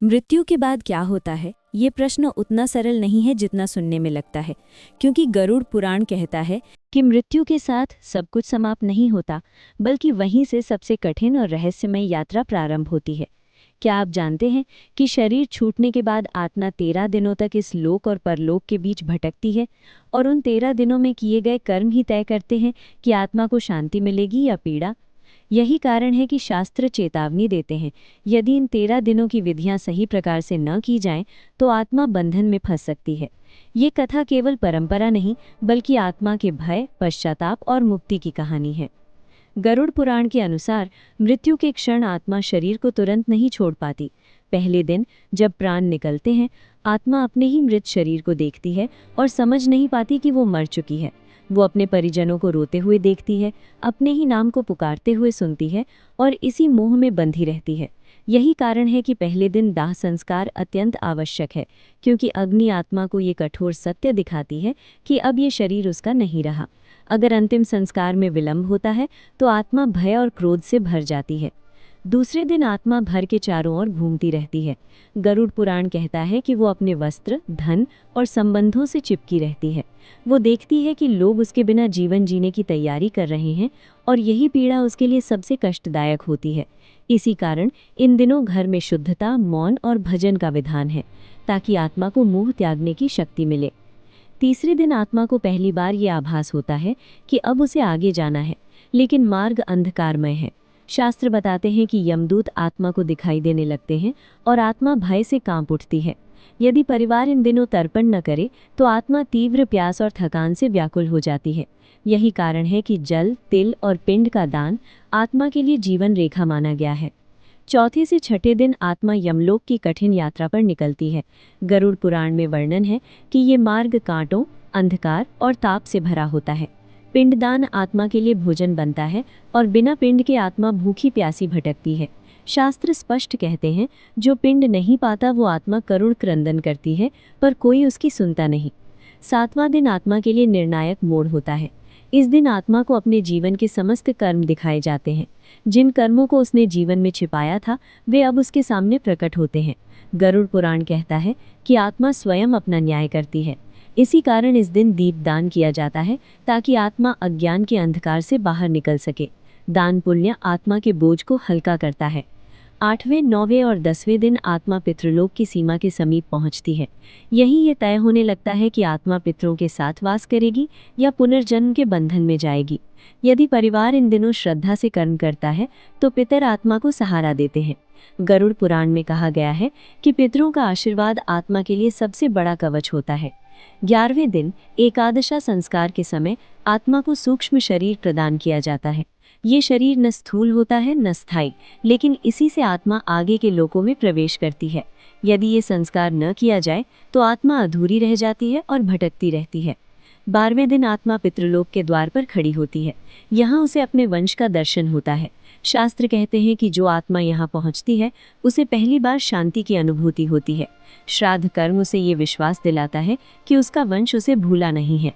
मृत्यु के बाद क्या होता है, ये प्रश्न उतना सरल नहीं है जितना सुनने में लगता है, क्योंकि गरुड़ पुराण कहता है कि मृत्यु के साथ सब कुछ समाप्त नहीं होता, बल्कि वहीं से सबसे कठिन और रहस्यमय यात्रा प्रारंभ होती है। क्या आप जानते हैं कि शरीर छूटने के बाद आत्मा 13 दिनों तक इस लोक और परलोक के बीच भटकती है, और उन 13 दिनों में किए गए कर्म ही तय करते हैं कि आत्मा को शांति मिलेगी या पीड़ा। यही कारण है कि शास्त्र चेतावनी देते हैं, यदि इन 13 दिनों की विधियां सही प्रकार से न की जाएं, तो आत्मा बंधन में फंस सकती है। ये कथा केवल परंपरा नहीं, बल्कि आत्मा के भय, पश्चाताप और मुक्ति की कहानी है। गरुड़ पुराण के अनुसार मृत्यु के क्षण आत्मा शरीर को तुरंत नहीं छोड़ पाती। पहले दिन जब प्राण निकलते हैं, आत्मा अपने ही मृत शरीर को देखती है और समझ नहीं पाती कि वो मर चुकी है। वो अपने परिजनों को रोते हुए देखती है, अपने ही नाम को पुकारते हुए सुनती है और इसी मोह में बंधी रहती है। यही कारण है कि पहले दिन दाह संस्कार अत्यंत आवश्यक है, क्योंकि अग्नि आत्मा को ये कठोर सत्य दिखाती है कि अब ये शरीर उसका नहीं रहा। अगर अंतिम संस्कार में विलंब होता है, तो आत्मा भय और क्रोध से भर जाती है। दूसरे दिन आत्मा भर के चारों ओर घूमती रहती है। गरुड़ पुराण कहता है कि वो अपने वस्त्र, धन और संबंधों से चिपकी रहती है। वो देखती है कि लोग उसके बिना जीवन जीने की तैयारी कर रहे हैं, और यही पीड़ा उसके लिए सबसे कष्टदायक होती है। इसी कारण इन दिनों घर में शुद्धता, मौन और भजन का विधान है, ताकि आत्मा को मोह त्यागने की शक्ति मिले। तीसरे दिन आत्मा को पहली बार ये आभास होता है कि अब उसे आगे जाना है, लेकिन मार्ग अंधकारमय है। शास्त्र बताते हैं कि यमदूत आत्मा को दिखाई देने लगते हैं और आत्मा भय से कांप उठती है। यदि परिवार इन दिनों तर्पण न करे, तो आत्मा तीव्र प्यास और थकान से व्याकुल हो जाती है। यही कारण है कि जल, तिल और पिंड का दान आत्मा के लिए जीवन रेखा माना गया है। चौथे से छठे दिन आत्मा यमलोक की कठिन यात्रा पर निकलती है। गरुड़ पुराण में वर्णन है कि ये मार्ग कांटों, अंधकार और ताप से भरा होता है। पिंडदान आत्मा के लिए भोजन बनता है, और बिना पिंड के आत्मा भूखी प्यासी भटकती है। शास्त्र स्पष्ट कहते हैं, जो पिंड नहीं पाता वो आत्मा करुण क्रंदन करती है, पर कोई उसकी सुनता नहीं। सातवां दिन आत्मा के लिए निर्णायक मोड़ होता है। इस दिन आत्मा को अपने जीवन के समस्त कर्म दिखाए जाते हैं। जिन कर्मों को उसने जीवन में छिपाया था, वे अब उसके सामने प्रकट होते हैं। गरुड़ पुराण कहता है कि आत्मा स्वयं अपना न्याय करती है। इसी कारण इस दिन दीपदान किया जाता है, ताकि आत्मा अज्ञान के अंधकार से बाहर निकल सके। दान पुण्य आत्मा के बोझ को हल्का करता है। 8वें, 9वें और 10वें दिन आत्मा पितृलोक की सीमा के समीप पहुंचती है। यही ये तय होने लगता है कि आत्मा पितरों के साथ वास करेगी या पुनर्जन्म के बंधन में जाएगी। यदि परिवार इन दिनों श्रद्धा से कर्म करता है, तो पितर आत्मा को सहारा देते हैं। गरुड़ पुराण में कहा गया है कि पितरों का आशीर्वाद आत्मा के लिए सबसे बड़ा कवच होता है। 11वें दिन एकादशा संस्कार के समय आत्मा को सूक्ष्म शरीर प्रदान किया जाता है। ये शरीर न स्थूल होता है न स्थायी, लेकिन इसी से आत्मा आगे के लोकों में प्रवेश करती है। यदि ये संस्कार न किया जाए, तो आत्मा अधूरी रह जाती है और भटकती रहती है। 12वें दिन आत्मा पितृलोक के द्वार पर खड़ी होती है। यहाँ उसे अपने वंश का दर्शन होता है। शास्त्र कहते हैं कि जो आत्मा यहाँ पहुँचती है, उसे पहली बार शांति की अनुभूति होती है। श्राद्ध कर्म उसे ये विश्वास दिलाता है कि उसका वंश उसे भूला नहीं है।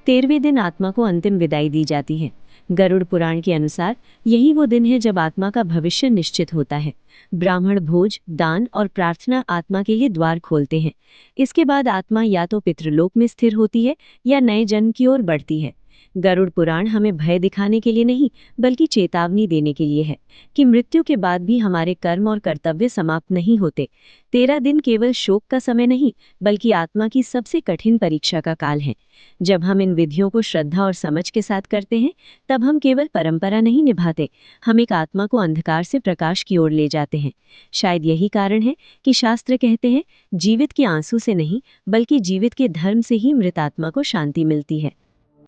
13वें दिन आत्मा को अंतिम विदाई दी जाती है। गरुड़ पुराण के अनुसार यही वो दिन है जब आत्मा का भविष्य निश्चित होता है। ब्राह्मण भोज, दान और प्रार्थना आत्मा के लिए द्वार खोलते हैं। इसके बाद आत्मा या तो पितृलोक में स्थिर होती है या नए जन्म की ओर बढ़ती है। गरुड़ पुराण हमें भय दिखाने के लिए नहीं, बल्कि चेतावनी देने के लिए है कि मृत्यु के बाद भी हमारे कर्म और कर्तव्य समाप्त नहीं होते। 13 दिन केवल शोक का समय नहीं, बल्कि आत्मा की सबसे कठिन परीक्षा का काल है। जब हम इन विधियों को श्रद्धा और समझ के साथ करते हैं, तब हम केवल परंपरा नहीं निभाते, हम एक आत्मा को अंधकार से प्रकाश की ओर ले जाते हैं। शायद यही कारण है कि शास्त्र कहते हैं, जीवित के आंसू से नहीं, बल्कि जीवित के धर्म से ही मृत आत्मा को शांति मिलती है।